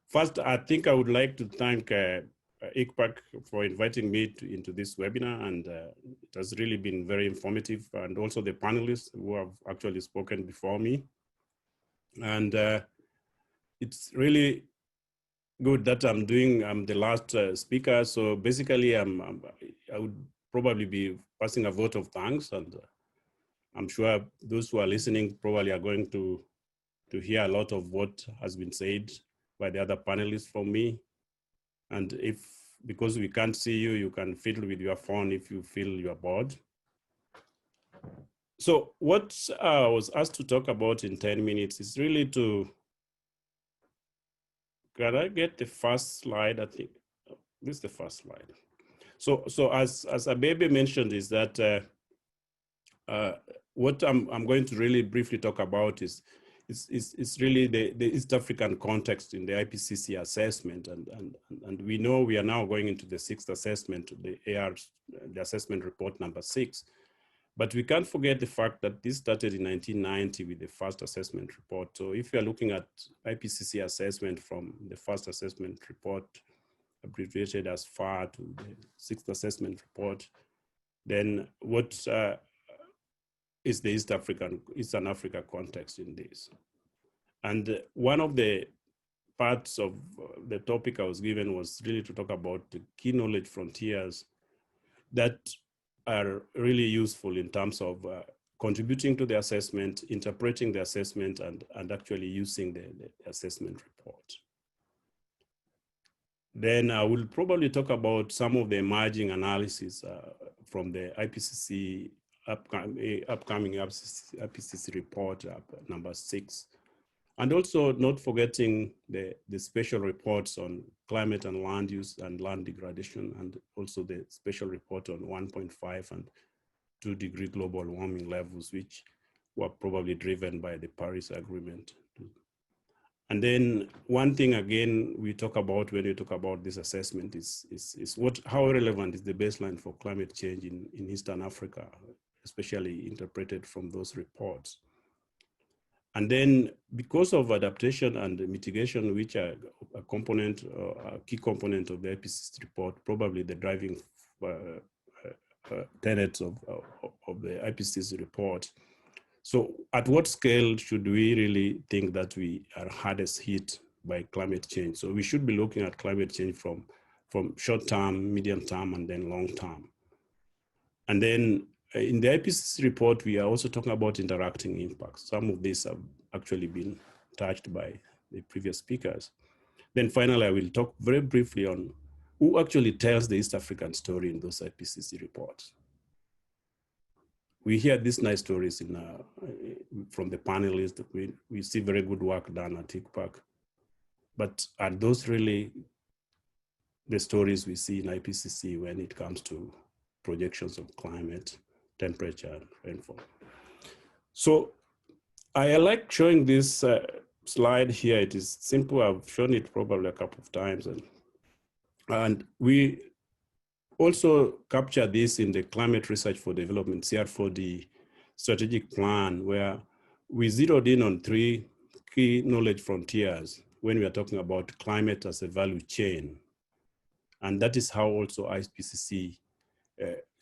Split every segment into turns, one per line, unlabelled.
First, I think I would like to thank ICPAC for inviting me into this webinar, and it has really been very informative, and also the panelists who have actually spoken before me. And it's really good that I'm the last speaker. So basically, I would probably be passing a vote of thanks, and I'm sure those who are listening probably are going to hear a lot of what has been said by the other panelists from me. And because we can't see you, you can fiddle with your phone if you feel you're bored. So what I was asked to talk about in 10 minutes is really to, can I get the first slide? I think this is the first slide. So as Abebe mentioned is that what I'm going to really briefly talk about is really the East African context in the IPCC assessment, and we know we are now going into the 6th assessment, the assessment report number 6. But we can't forget the fact that this started in 1990 with the first assessment report. So if you are looking at IPCC assessment from the first assessment report, abbreviated as FAR, to the 6th assessment report, then what is the Eastern Africa context in this? And one of the parts of the topic I was given was really to talk about the key knowledge frontiers that are really useful in terms of contributing to the assessment, interpreting the assessment, and actually using the assessment report. Then I will probably talk about some of the emerging analysis from the IPCC upcoming IPCC report number 6. And also not forgetting the special reports on climate and land use and land degradation, and also the special report on 1.5 and 2 degree global warming levels, which were probably driven by the Paris Agreement. And then one thing again we talk about when we talk about this assessment is how relevant is the baseline for climate change in Eastern Africa, especially interpreted from those reports. And then because of adaptation and mitigation, which are a component, a key component of the IPCC report, probably the driving tenets of the IPCC report. So at what scale should we really think that we are hardest hit by climate change? So we should be looking at climate change from short term, medium term, and then long term. And then in the IPCC report, we are also talking about interacting impacts. Some of these have actually been touched by the previous speakers. Then finally, I will talk very briefly on who actually tells the East African story in those IPCC reports. We hear these nice stories from the panelists. We see very good work done at ICPAC. But are those really the stories we see in IPCC when it comes to projections of climate, temperature, and rainfall? So I like showing this slide here. It is simple. I've shown it probably a couple of times. And we also capture this in the Climate Research for Development, CR4D strategic plan, where we zeroed in on 3 key knowledge frontiers when we are talking about climate as a value chain. And that is how also IPCC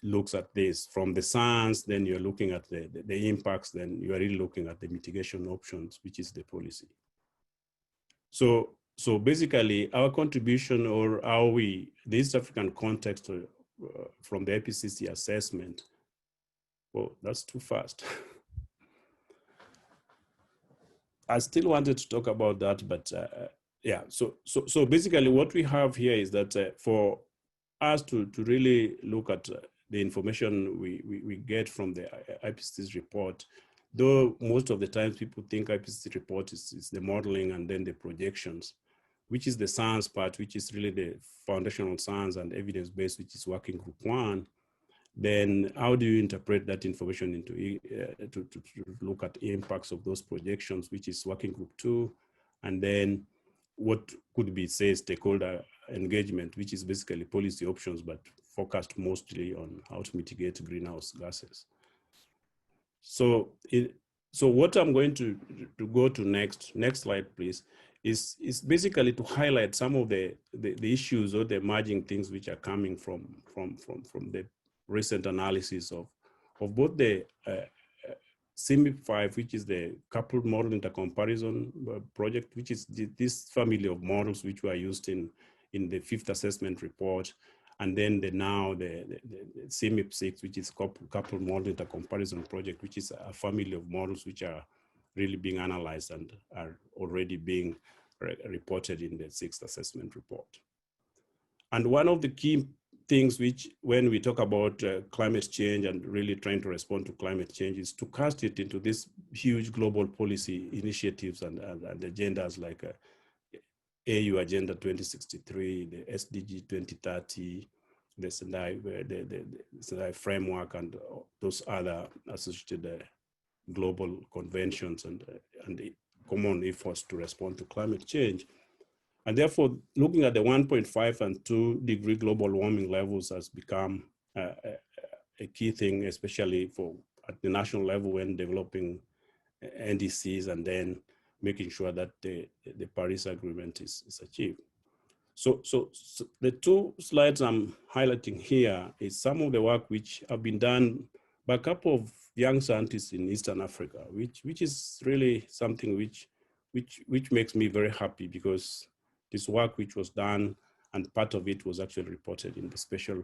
looks at this. From the science, then you're looking at the impacts, then you are really looking at the mitigation options, which is the policy. So basically our contribution, or how the East African context from the IPCC assessment, oh, that's too fast. I still wanted to talk about that, but yeah, so basically what we have here is that for us to really look at the information we get from the IPCC report, though most of the times people think IPCC report is the modeling and then the projections, which is the science part, which is really the foundational science and evidence-based, which is working group 1. Then how do you interpret that information into to look at the impacts of those projections, which is working group 2, and then what could be, say, stakeholder engagement, which is basically policy options, but focused mostly on how to mitigate greenhouse gases. So what I'm going to go to next slide, please, is basically to highlight some of the issues or the emerging things which are coming from the recent analysis of both the CMIP5, which is the coupled model intercomparison project, which is this family of models which were used in the 5th assessment report, and then the CMIP6, which is coupled model intercomparison project, which is a family of models which are really being analyzed and are already being reported in the 6th assessment report. And one of the key things which, when we talk about climate change and really trying to respond to climate change, is to cast it into these huge global policy initiatives and agendas like AU Agenda 2063, the SDG 2030, the Sendai framework, and those other associated global conventions and common efforts to respond to climate change. And therefore, looking at the 1.5 and 2 degree global warming levels has become a key thing, especially at the national level when developing NDCs and then making sure that the Paris Agreement is achieved. So the two slides I'm highlighting here is some of the work which have been done by a couple of young scientists in Eastern Africa, which is really something which makes me very happy, because this work which was done, and part of it was actually reported in the special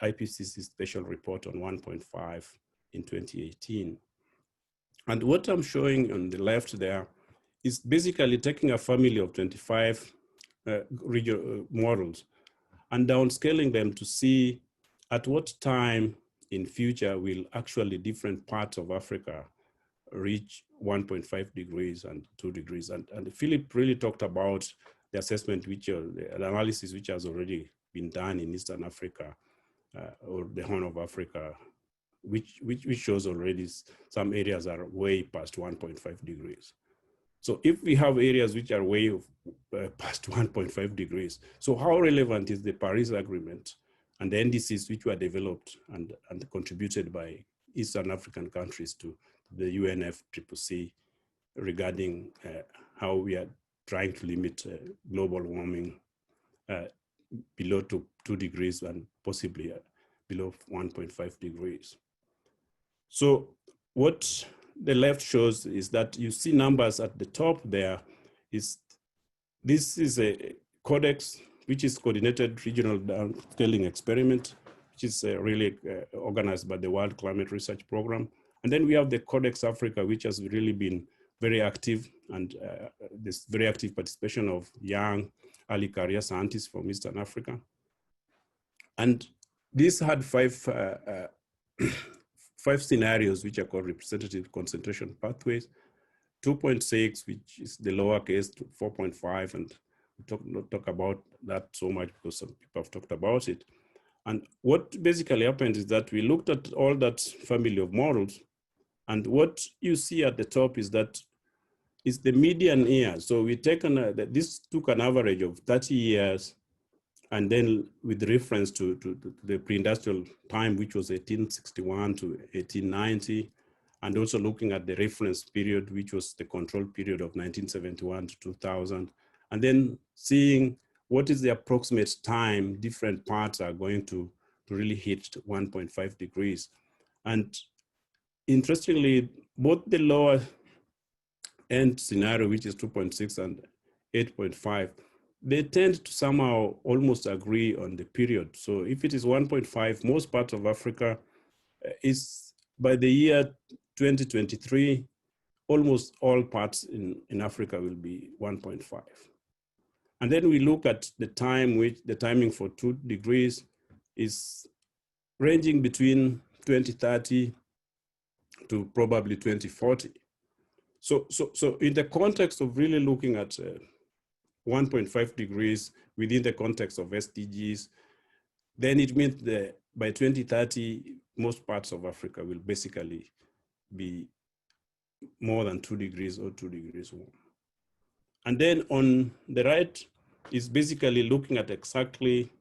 IPCC special report on 1.5 in 2018. And what I'm showing on the left there is basically taking a family of 25 regional models and downscaling them to see at what time in future will actually different parts of Africa reach 1.5 degrees and 2 degrees. And Philip really talked about the assessment, the analysis which has already been done in Eastern Africa or the Horn of Africa, which shows already some areas are way past 1.5 degrees. So if we have areas which are way past 1.5 degrees, so how relevant is the Paris Agreement and the NDCs which were developed and contributed by Eastern African countries to the UNFCCC regarding how we are trying to limit global warming below 2 degrees and possibly below 1.5 degrees. So what the left shows is that you see numbers at the top there. This is a codex, which is coordinated regional downscaling experiment, which is really organized by the World Climate Research Program. And then we have the Codex Africa, which has really been very active, and this very active participation of young early career scientists from Eastern Africa. And this had five scenarios, which are called representative concentration pathways, 2.6, which is the lower case, 4.5, and we not talk about that so much because some people have talked about it. And what basically happened is that we looked at all that family of models, and what you see at the top is that is the median year. So we taken this took an average of 30 years, and then with reference to the pre-industrial time, which was 1861 to 1890, and also looking at the reference period, which was the control period of 1971 to 2000, and then seeing what is the approximate time different parts are going to really hit 1.5 degrees. And interestingly, both the lower end scenario, which is 2.6 and 8.5, they tend to somehow almost agree on the period. So if it is 1.5, most parts of Africa is by the year 2023, almost all parts in Africa will be 1.5. And then we look at the time, which the timing for 2 degrees is ranging between 2030 to probably 2040. So in the context of really looking at 1.5 degrees within the context of SDGs, then it means that by 2030, most parts of Africa will basically be more than 2 degrees or 2 degrees warm. And then on the right is basically looking at exactly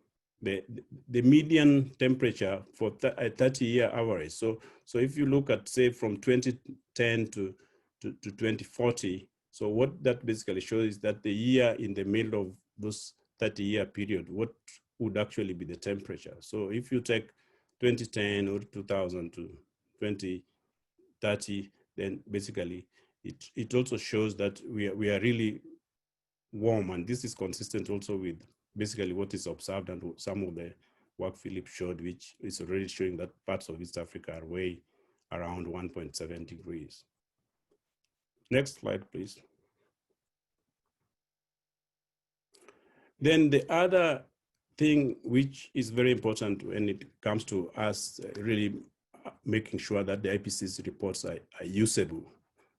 the median temperature for a 30-year average. So if you look at, say, from 2010 to 2040, So what that basically shows is that the year in the middle of this 30-year period, what would actually be the temperature. So if you take 2010 or 2000 to 2030, then basically it also shows that we are really warm, and this is consistent also with basically what is observed and some of the work Philip showed, which is already showing that parts of East Africa are way around 1.7 degrees. Next slide, please. Then the other thing which is very important when it comes to us really making sure that the IPCC reports are usable.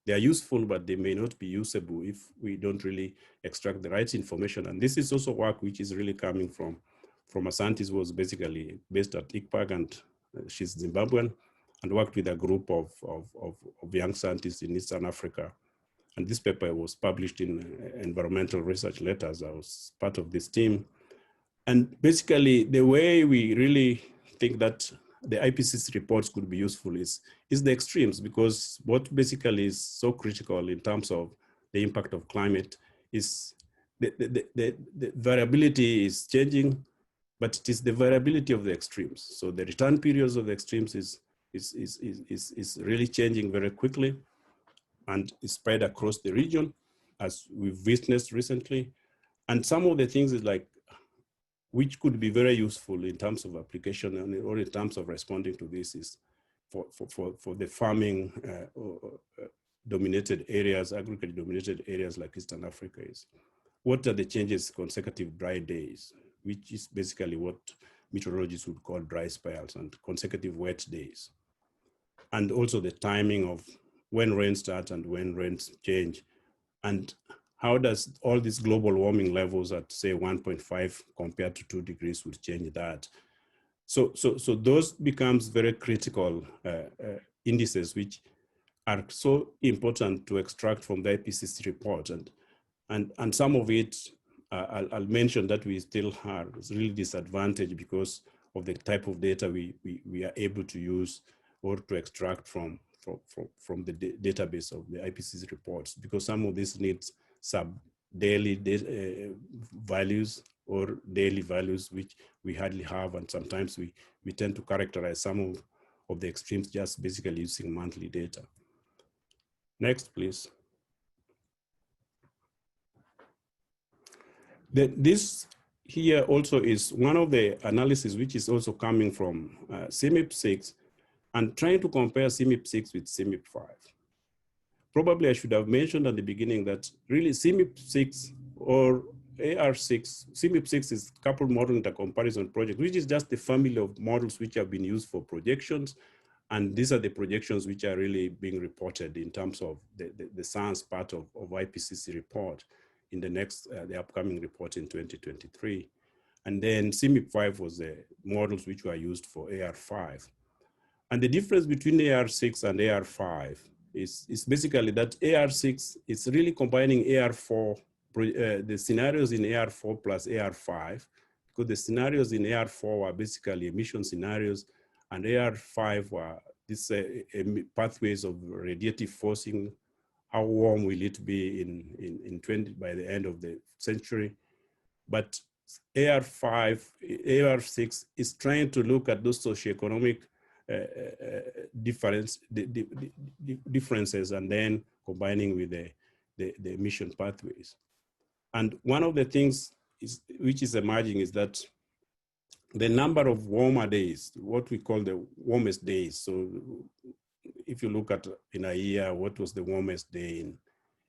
They are useful, but they may not be usable if we don't really extract the right information. And this is also work which is really coming from a scientist who was basically based at ICPAG, and she's Zimbabwean, and worked with a group of young scientists in Eastern Africa. And this paper was published in Environmental Research Letters. I was part of this team. And basically, the way we really think that the IPCC reports could be useful is the extremes, because what basically is so critical in terms of the impact of climate is the variability is changing, but it is the variability of the extremes. So the return periods of the extremes is really changing very quickly, and is spread across the region, as we've witnessed recently. And some of the things is like, which could be very useful in terms of application and or in terms of responding to this, is for the farming dominated areas, agriculture dominated areas like Eastern Africa, is what are the changes consecutive dry days, which is basically what meteorologists would call dry spells, and consecutive wet days. And also the timing of when rain starts and when rains change, and how does all these global warming levels at say 1.5 compared to 2 degrees would change that. So those becomes very critical indices which are so important to extract from the IPCC report, and some of it I'll mention that we still have really disadvantaged because of the type of data we are able to use or to extract from the database of the IPCC reports, because some of this needs sub-daily values or daily values, which we hardly have, and sometimes we tend to characterize some of the extremes just basically using monthly data. Next, please. This here also is one of the analysis which is also coming from CMIP6, and trying to compare CMIP6 with CMIP5. Probably I should have mentioned at the beginning that really CMIP6 or AR6, CMIP6 is coupled model intercomparison project, which is just the family of models which have been used for projections. And these are the projections which are really being reported in terms of the science part of IPCC report in the upcoming report in 2023. And then CMIP5 was the models which were used for AR5. And the difference between AR6 and AR5 is basically that AR6 is really combining AR4, the scenarios in AR4 plus AR5, because the scenarios in AR4 were basically emission scenarios, and AR5 were these pathways of radiative forcing. How warm will it be by the end of the century? But AR6 is trying to look at those socioeconomic differences, and then combining with the emission pathways. And one of the things which is emerging is that the number of warmer days, what we call the warmest days. So if you look at in a year, what was the warmest day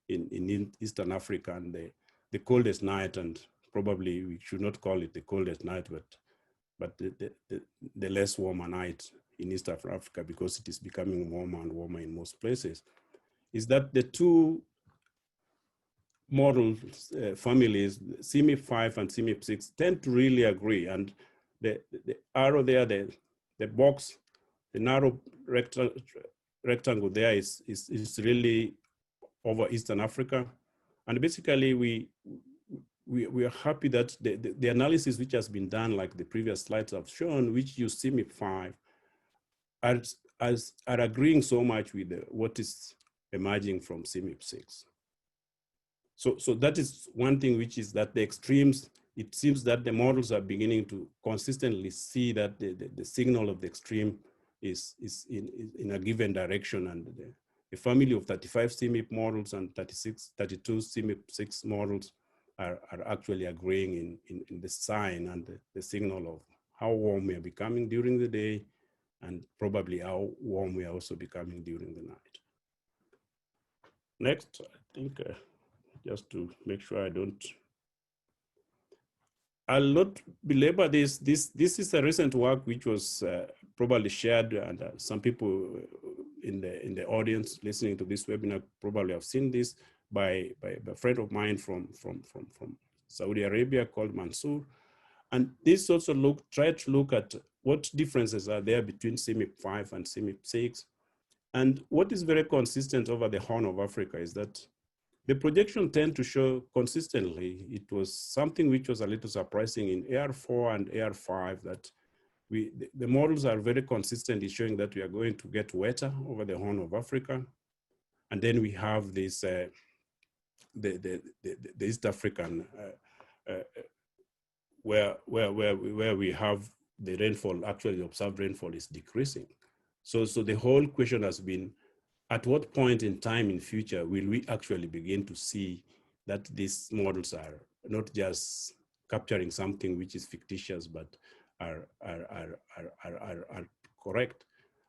in Eastern Africa, and the coldest night, and probably we should not call it the coldest night, but the less warmer night in East Africa, because it is becoming warmer and warmer in most places, is that the two model families, CMIP5 and CMIP6, tend to really agree. And the arrow there, the box, the narrow rectangle there is really over Eastern Africa. And basically we are happy that the analysis which has been done, like the previous slides have shown, which use CMIP5, are agreeing so much with what is emerging from CMIP6. So that is one thing, which is that the extremes, it seems that the models are beginning to consistently see that the signal of the extreme is in a given direction, and a family of 35 CMIP models and 32 CMIP6 models are actually agreeing in the sign and the signal of how warm we are becoming during the day, and probably how warm we are also becoming during the night. Next, I think just to make sure I don't, I'll not belabor this. This is a recent work which was probably shared, and some people in the audience listening to this webinar probably have seen this by a friend of mine from Saudi Arabia called Mansour. And this also tried to look at what differences are there between CMIP5 and CMIP6. And what is very consistent over the Horn of Africa is that the projection tend to show consistently. It was something which was a little surprising in AR4 and AR5 that the models are very consistently showing that we are going to get wetter over the Horn of Africa. And then we have this, the East African, where we have the rainfall, actually observed rainfall is decreasing. So the whole question has been, at what point in time in future will we actually begin to see that these models are not just capturing something which is fictitious, but are correct?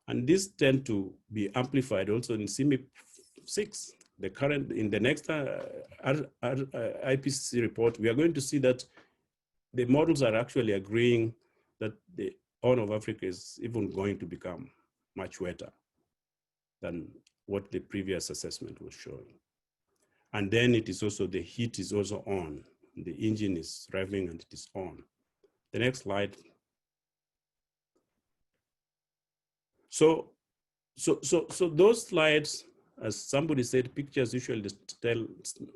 And this tend to be amplified also in CMIP6. The current, in the next IPCC report, we are going to see that the models are actually agreeing that the Horn of Africa is even going to become much wetter than what the previous assessment was showing. And then it is also, the heat is also on. The engine is revving and it is on. The next slide. So those slides, as somebody said, pictures usually tell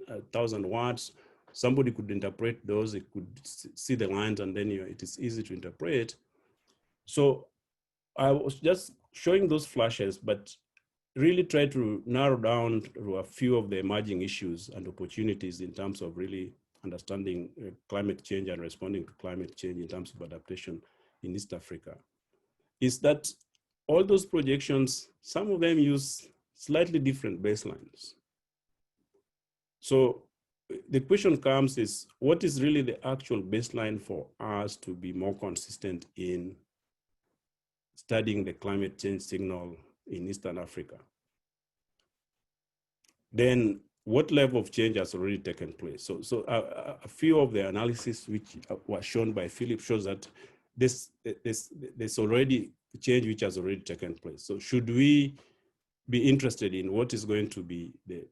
1,000 words. Somebody could interpret those, it could see the lines, and then it is easy to interpret. So I was just showing those flashes, but really try to narrow down to a few of the emerging issues and opportunities in terms of really understanding climate change and responding to climate change in terms of adaptation in East Africa. Is that all those projections, some of them use slightly different baselines. So the question comes is, what is really the actual baseline for us to be more consistent in studying the climate change signal in Eastern Africa? Then what level of change has already taken place? So a few of the analysis which was shown by Philip shows that there's already change which has already taken place. So should we be interested in what is going to be the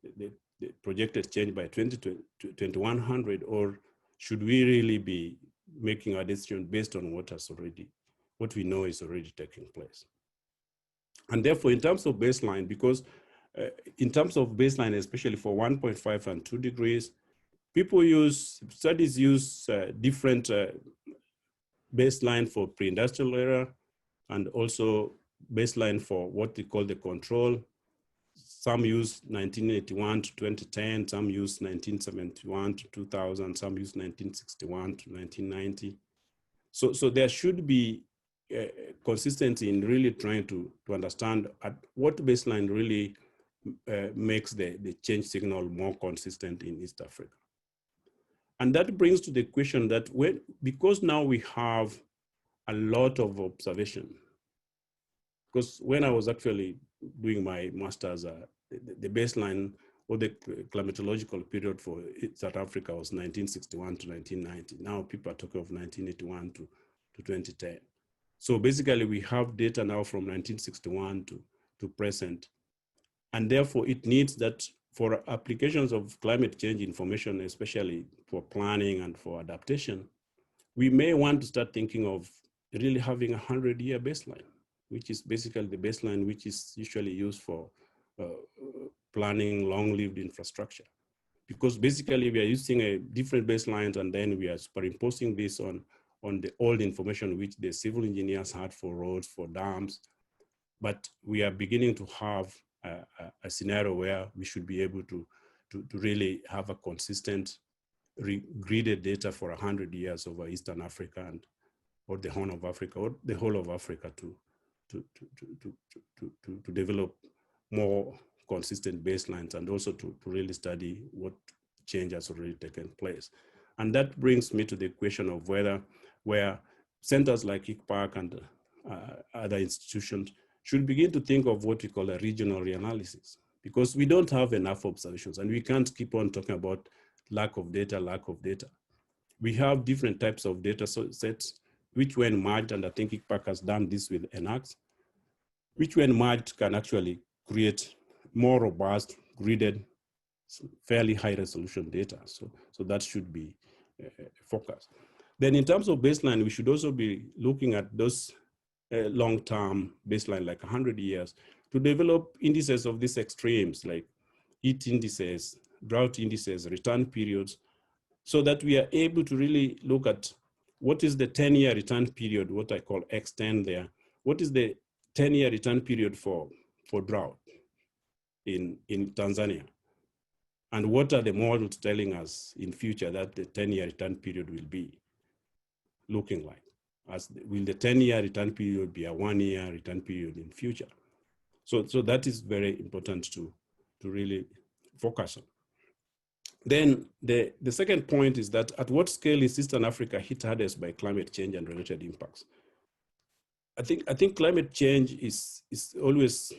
projected change by 2100, or should we really be making a decision based on what we know is already taking place? And therefore, in terms of baseline, because in terms of baseline, especially for 1.5 and 2 degrees, studies use different baseline for pre-industrial era, and also baseline for what we call the control. Some use 1981 to 2010, some use 1971 to 2000, some use 1961 to 1990. So there should be consistency in really trying to understand at what baseline really makes the change signal more consistent in East Africa. And that brings to the question that because now we have a lot of observation, because when I was actually doing my master's, the baseline or the climatological period for South Africa was 1961 to 1990. Now people are talking of 1981 to 2010. So basically we have data now from 1961 to present. And therefore it needs that for applications of climate change information, especially for planning and for adaptation, we may want to start thinking of really having a 100-year baseline, which is basically the baseline which is usually used for planning long-lived infrastructure. Because basically we are using a different baselines, and then we are superimposing this on the old information which the civil engineers had for roads, for dams. But we are beginning to have a scenario where we should be able to really have a consistent gridded data for 100 years over Eastern Africa and or the Horn of Africa or the whole of Africa to develop more consistent baselines and also to really study what change has already taken place. And that brings me to the question of where centers like ICPAC and other institutions should begin to think of what we call a regional reanalysis, because we don't have enough observations and we can't keep on talking about lack of data. We have different types of data sets, which when merged, and I think ICPAC has done this with ENACS, which when merged can actually create more robust, gridded, fairly high resolution data. So that should be focused. Then in terms of baseline, we should also be looking at those long-term baseline, like 100 years, to develop indices of these extremes, like heat indices, drought indices, return periods, so that we are able to really look at what is the 10-year return period, what I call X10 there. What is the 10-year return period for drought in Tanzania? And what are the models telling us in future that the 10-year return period will be looking like? Will the 10-year return period be a 1-year return period in future? So that is very important to really focus on. Then the second point is that at what scale is Eastern Africa hit hardest by climate change and related impacts? I think climate change is always,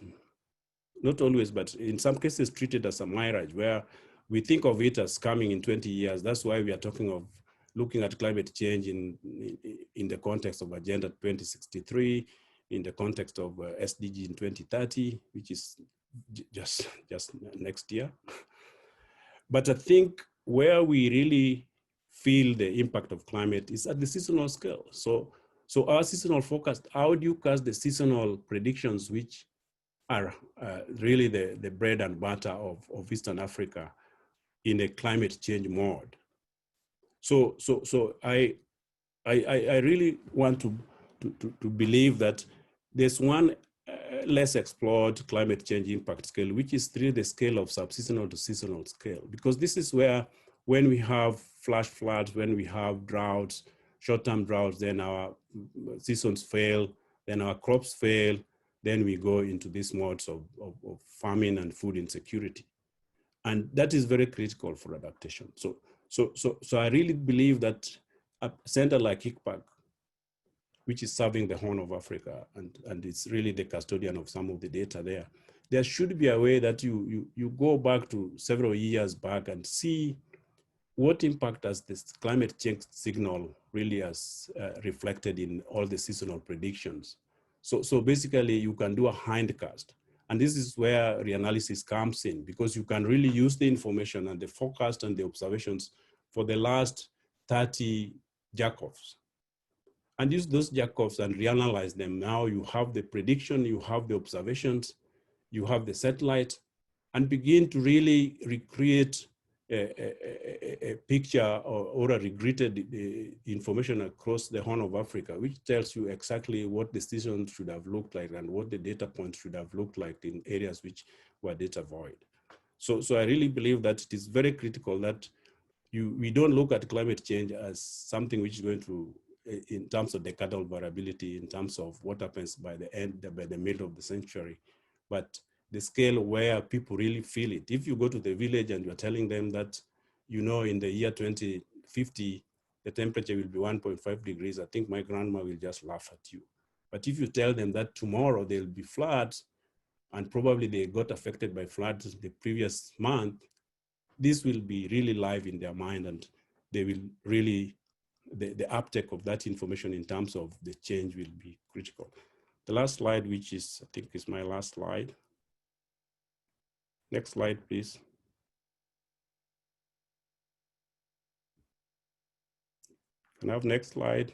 not always, but in some cases treated as a mirage, where we think of it as coming in 20 years. That's why we are talking of looking at climate change in the context of Agenda 2063, in the context of SDG in 2030, which is just next year. But I think where we really feel the impact of climate is at the seasonal scale. So our seasonal forecast, how do you cast the seasonal predictions, which are really the bread and butter of Eastern Africa in a climate change mode? So I really want to believe that there's one less explored climate change impact scale, which is really the scale of subseasonal to seasonal scale, because this is where, when we have flash floods, when we have droughts, short-term droughts, then our seasons fail, then our crops fail, then we go into these modes of famine and food insecurity. And that is very critical for adaptation. So I really believe that a center like ICPAC, which is serving the Horn of Africa, and it's really the custodian of some of the data there should be a way that you go back to several years back and see what impact does this climate change signal really has reflected in all the seasonal predictions. So basically you can do a hindcast. And this is where reanalysis comes in, because you can really use the information and the forecast and the observations for the last 30 jack-offs, and use those jack-offs and reanalyze them. Now you have the prediction, you have the observations, you have the satellite, and begin to really recreate a picture or a regretted information across the Horn of Africa, which tells you exactly what the season should have looked like and what the data points should have looked like in areas which were data void. So I really believe that it is very critical that we don't look at climate change as something which is going to, in terms of decadal variability, in terms of what happens by the middle of the century, but the scale where people really feel it. If you go to the village and you're telling them that, in the year 2050, the temperature will be 1.5 degrees, I think my grandma will just laugh at you. But if you tell them that tomorrow there'll be floods, and probably they got affected by floods the previous month, this will be really live in their mind, and they will really, the uptake of that information in terms of the change will be critical. The last slide, which is, I think is my last slide. Next slide, please. Can I have next slide?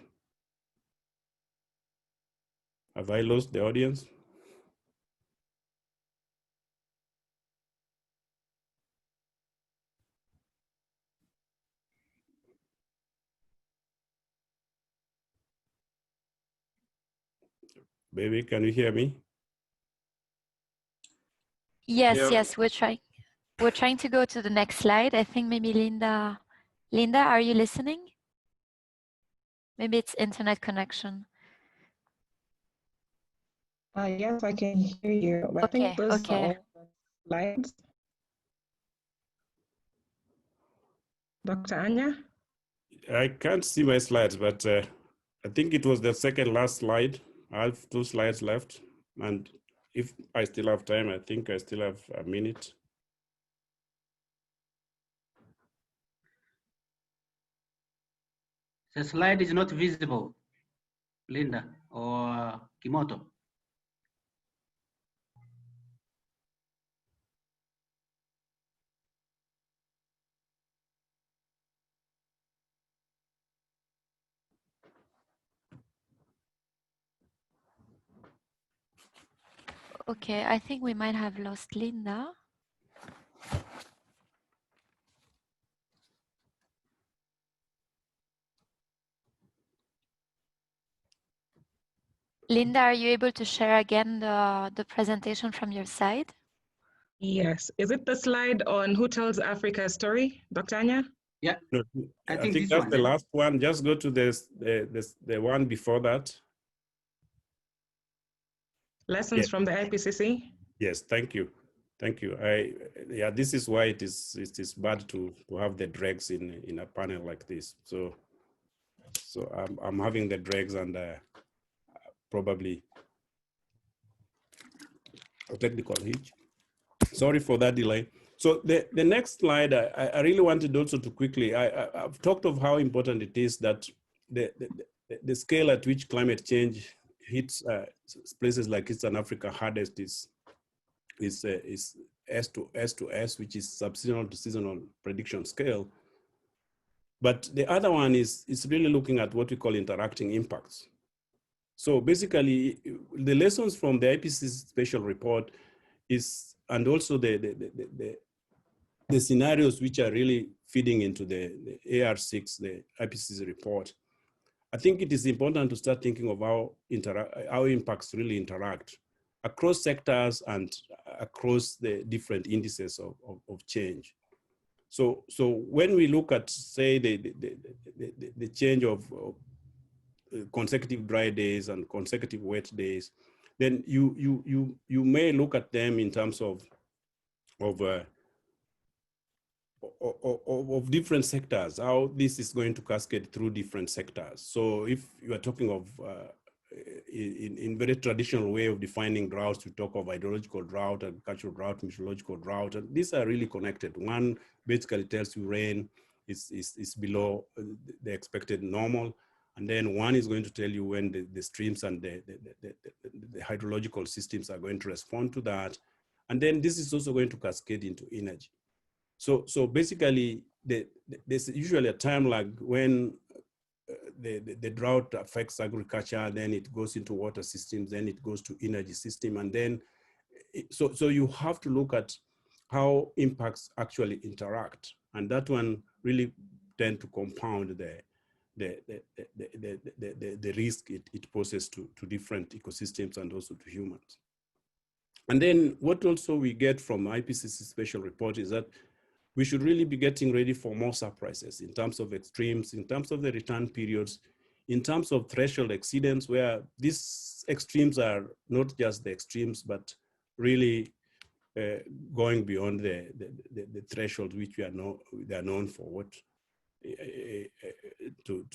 Have I lost the audience? Baby, can you hear me?
Yes, yes, we're trying. We're trying to go to the next slide. I think maybe Linda, are you listening? Maybe it's internet connection.
Yes, I can hear you. I think those are all the slides. Dr. Anyah?
I can't see my slides, but I think it was the second last slide. I have 2 slides left. And if I still have time, I think I still have a minute.
The slide is not visible, Linda or Kimoto.
Okay, I think we might have lost Linda. Linda, are you able to share again the presentation from your side?
Yes. Is it the slide on Who Tells Africa's Story, Dr. Anyah?
Yeah,
No,
I
think
this
that's
one,
the last one. Just go to the one before that.
Lessons from the IPCC?
Yes, thank you. Thank you. Yeah, this is why it is bad to have the dregs in a panel like this. So I'm having the dregs and probably a technical hitch. Sorry for that delay. So the next slide, I really wanted also to quickly, I've talked of how important it is that the scale at which climate change hits places like Eastern Africa hardest is S to S, which is sub-seasonal to seasonal prediction scale. But the other one is really looking at what we call interacting impacts. So basically, the lessons from the IPCC special report is, and also the scenarios which are really feeding into the AR6, the IPCC report. I think it is important to start thinking of how impacts really interact across sectors and across the different indices of change. So when we look at, say, the change of consecutive dry days and consecutive wet days, then you may look at them in terms of different sectors, how this is going to cascade through different sectors. So if you are talking of in very traditional way of defining droughts, we talk of hydrological drought, agricultural drought, meteorological drought, and these are really connected. One basically tells you rain is below the expected normal, and then one is going to tell you when the streams and the hydrological systems are going to respond to that, and then this is also going to cascade into energy. So basically, there's usually a time lag when the drought affects agriculture, then it goes into water systems, then it goes to energy system, and then so you have to look at how impacts actually interact, and that one really tend to compound the risk it poses to different ecosystems and also to humans. And then what also we get from IPCC special report is that we should really be getting ready for more surprises in terms of extremes, in terms of the return periods, in terms of threshold exceedance, where these extremes are not just the extremes, but really going beyond the threshold which they are known for. What to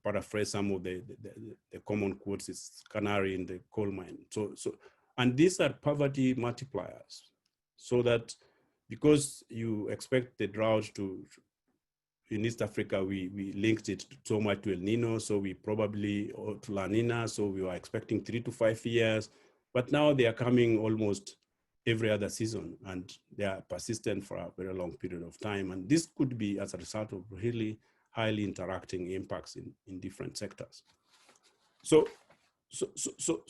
paraphrase some of the common quotes, is canary in the coal mine. And these are poverty multipliers, so that because you expect the drought in East Africa, we linked it so much to El Nino, so we probably, or to La Nina, so we were expecting 3 to 5 years, but now they are coming almost every other season, and they are persistent for a very long period of time. And this could be as a result of really highly interacting impacts in different sectors. So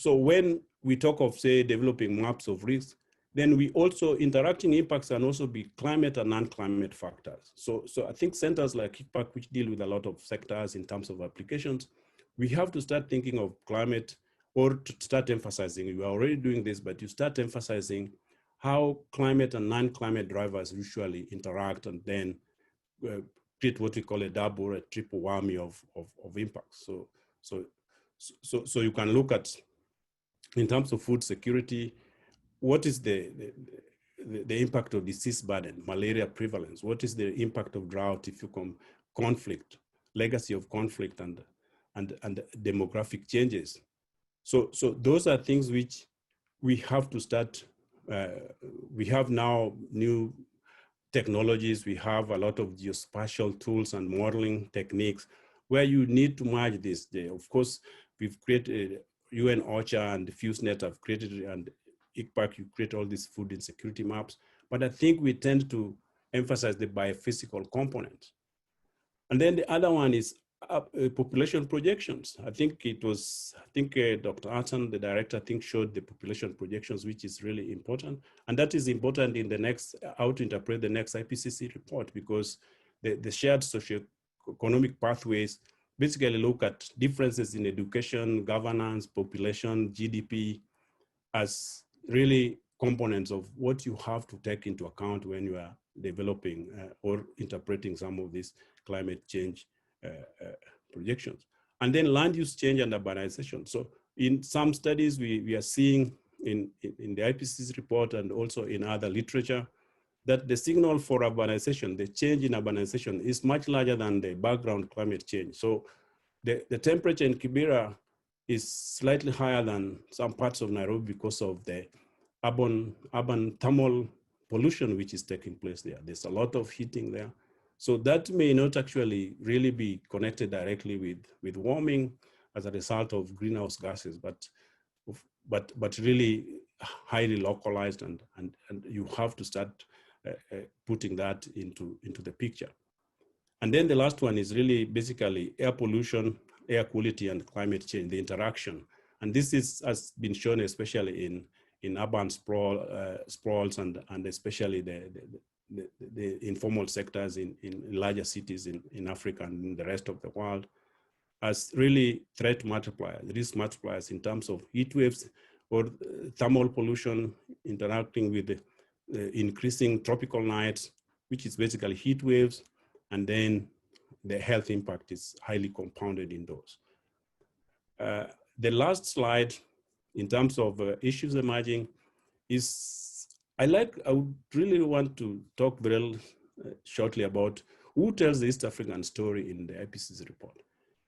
when we talk of, say, developing maps of risk, then we also, interacting impacts can also be climate and non-climate factors. So I think centers like ICPAC, which deal with a lot of sectors in terms of applications, we have to start thinking of climate, or to start emphasizing, we are already doing this, but you start emphasizing how climate and non-climate drivers usually interact and then create what we call a double or a triple whammy of impacts. So you can look at, in terms of food security, what is the impact of disease burden, malaria prevalence? What is the impact of drought if you conflict, legacy of conflict and demographic changes? So those are things which we have to start. We have now new technologies. We have a lot of geospatial tools and modeling techniques where you need to merge this. Of course, we've created UN OCHA and FuseNet have created, and ICPAC, you create all these food insecurity maps. But I think we tend to emphasize the biophysical component. And then the other one is population projections. I think Dr. Artan, the director, showed the population projections, which is really important. And that is important in the next, how to interpret the next IPCC report, because the shared socioeconomic pathways basically look at differences in education, governance, population, GDP, as really components of what you have to take into account when you are developing or interpreting some of these climate change projections. And then land use change and urbanization. So in some studies, we are seeing in the IPCC report and also in other literature that the signal for urbanization, the change in urbanization, is much larger than the background climate change. So the temperature in Kibera is slightly higher than some parts of Nairobi because of the urban thermal pollution which is taking place there. There's a lot of heating there. So that may not actually really be connected directly with warming as a result of greenhouse gases, but really highly localized, and you have to start putting that into the picture. And then the last one is really basically air pollution, air quality, and climate change, the interaction. And this has been shown especially in urban sprawls and especially the informal sectors in larger cities in Africa and in the rest of the world, as really threat multipliers, risk multipliers in terms of heat waves or thermal pollution interacting with the increasing tropical nights, which is basically heat waves, and then the health impact is highly compounded in those. The last slide, in terms of issues emerging, is I would really want to talk very shortly about who tells the East African story in the IPCC report.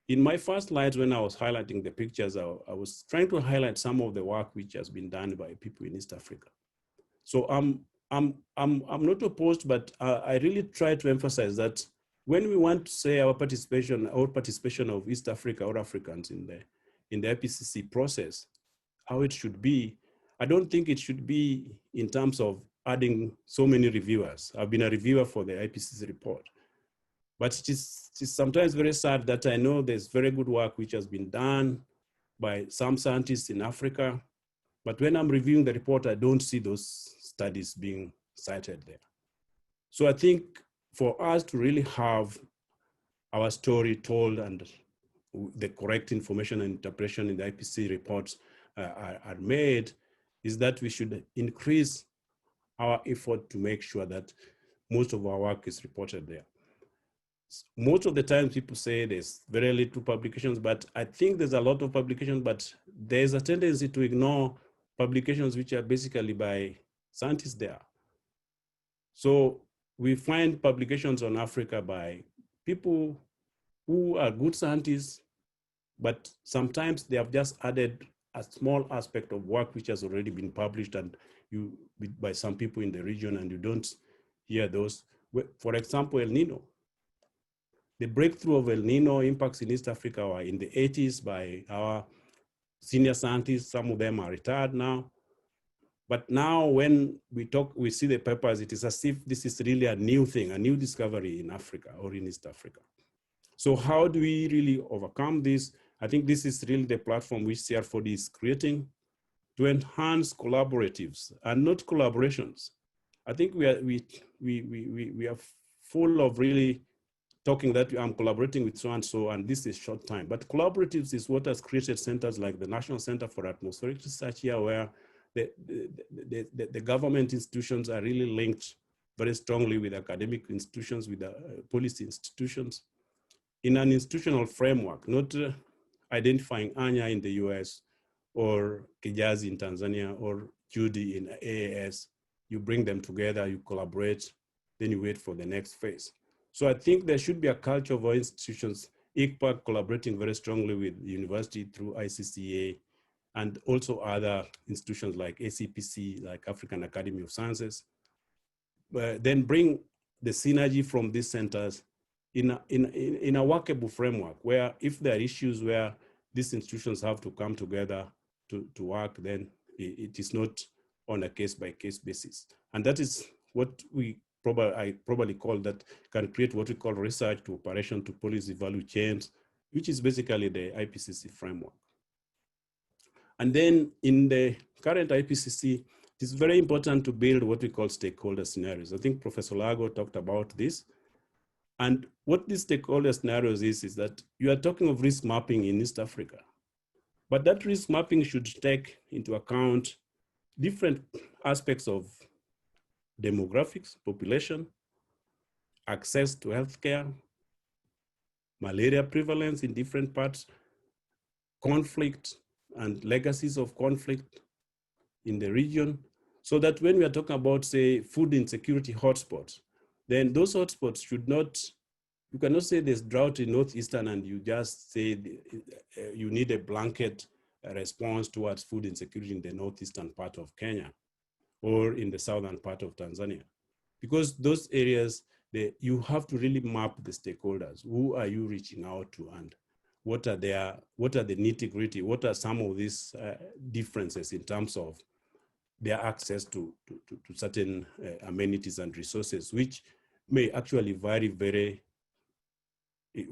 In my first slides, when I was highlighting the pictures, I was trying to highlight some of the work which has been done by people in East Africa. So I'm not opposed, but I really try to emphasize that when we want to say our participation of East Africa or Africans in the IPCC process, how it should be, I don't think it should be in terms of adding so many reviewers. I've been a reviewer for the IPCC report, but it is sometimes very sad that I know there's very good work which has been done by some scientists in Africa, but when I'm reviewing the report, I don't see those studies being cited there. So I think for us to really have our story told and the correct information and interpretation in the IPCC reports are made, is that we should increase our effort to make sure that most of our work is reported there. Most of the time people say there's very little publications, but I think there's a lot of publications, but there's a tendency to ignore publications which are basically by scientists there. So we find publications on Africa by people who are good scientists, but sometimes they have just added a small aspect of work which has already been published and by some people in the region, and you don't hear those. For example, El Nino. The breakthrough of El Nino impacts in East Africa were in the 80s by our senior scientists. Some of them are retired now. But now when we see the papers, it is as if this is really a new thing, a new discovery in Africa or in East Africa. So how do we really overcome this? I think this is really the platform which CR4D is creating to enhance collaboratives and not collaborations. I think we are full of really talking that I'm collaborating with so-and-so and this is short time. But collaboratives is what has created centers like the National Center for Atmospheric Research here, where the government institutions are really linked very strongly with academic institutions, with policy institutions, in an institutional framework, not identifying Anyah in the US or Kijazi in Tanzania or Judy in AAS. You bring them together, you collaborate, then you wait for the next phase. So I think there should be a culture of our institutions, ICPAC collaborating very strongly with the university through ICCA, and also other institutions like ACPC, like African Academy of Sciences, then bring the synergy from these centers in a workable framework where if there are issues where these institutions have to come together to work, then it is not on a case-by-case basis. And that is what I probably call that can create what we call research to operation to policy value chains, which is basically the IPCC framework. And then in the current IPCC, it's very important to build what we call stakeholder scenarios. I think Professor Lago talked about this. And what these stakeholder scenarios is that you are talking of risk mapping in East Africa. But that risk mapping should take into account different aspects of demographics, population, access to healthcare, malaria prevalence in different parts, conflict and legacies of conflict in the region, so that when we are talking about, say, food insecurity hotspots, then those hotspots should not, you cannot say there's drought in Northeastern and you just say you need a blanket response towards food insecurity in the Northeastern part of Kenya or in the Southern part of Tanzania. Because those areas, you have to really map the stakeholders. Who are you reaching out to, and what are the nitty-gritty? What are some of these differences in terms of their access to certain amenities and resources, which may actually vary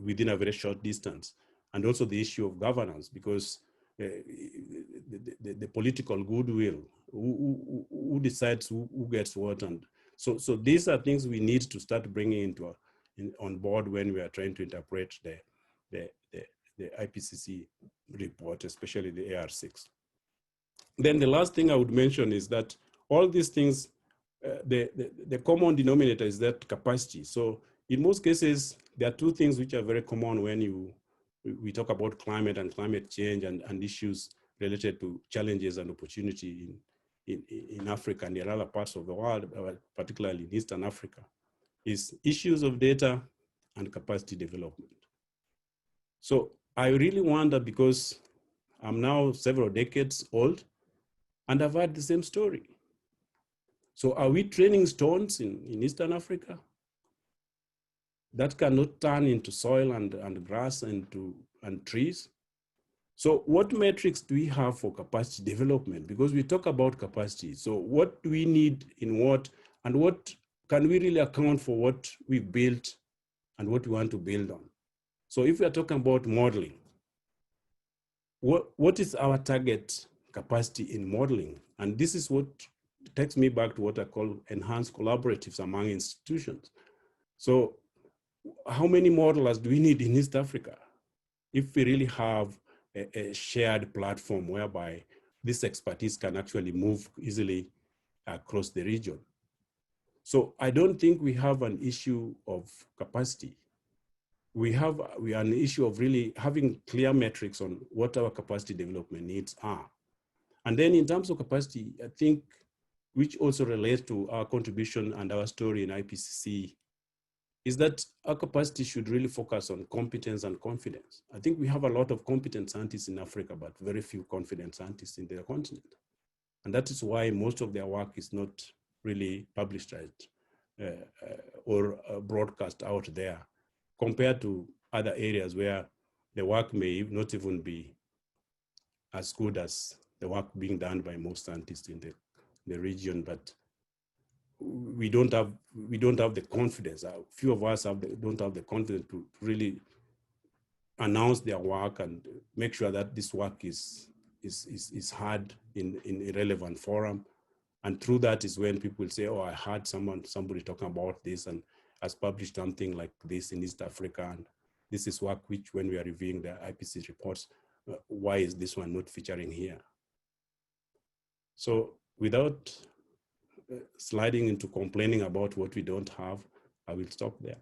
within a very short distance. And also the issue of governance, because the political goodwill, who decides who gets what. And so these are things we need to start bringing on board when we are trying to interpret the IPCC report, especially the AR6. Then the last thing I would mention is that all these things, the common denominator is that capacity. So in most cases, there are two things which are very common when we talk about climate and climate change and issues related to challenges and opportunity in Africa and in other parts of the world, particularly in Eastern Africa, is issues of data and capacity development. So I really wonder, because I'm now several decades old and I've heard the same story. So are we training stones in Eastern Africa that cannot turn into soil and grass and trees? So what metrics do we have for capacity development? Because we talk about capacity. So what do we need in what, and what can we really account for what we built and what we want to build on? So if we are talking about modeling, what is our target capacity in modeling? And this is what takes me back to what I call enhanced collaboratives among institutions. So how many modelers do we need in East Africa if we really have a shared platform whereby this expertise can actually move easily across the region? So I don't think we have an issue of capacity. We are an issue of really having clear metrics on what our capacity development needs are. And then in terms of capacity, I think, which also relates to our contribution and our story in IPCC, is that our capacity should really focus on competence and confidence. I think we have a lot of competent scientists in Africa, but very few confident scientists in the continent. And that is why most of their work is not really published or broadcast out there, compared to other areas where the work may not even be as good as the work being done by most scientists in the region. But we don't have the confidence. A few of us don't have the confidence to really announce their work and make sure that this work is heard in a relevant forum. And through that is when people say, oh, I heard somebody talking about this and has published something like this in East Africa. And this is work which, when we are reviewing the IPCC reports, why is this one not featuring here? So without sliding into complaining about what we don't have, I will stop there.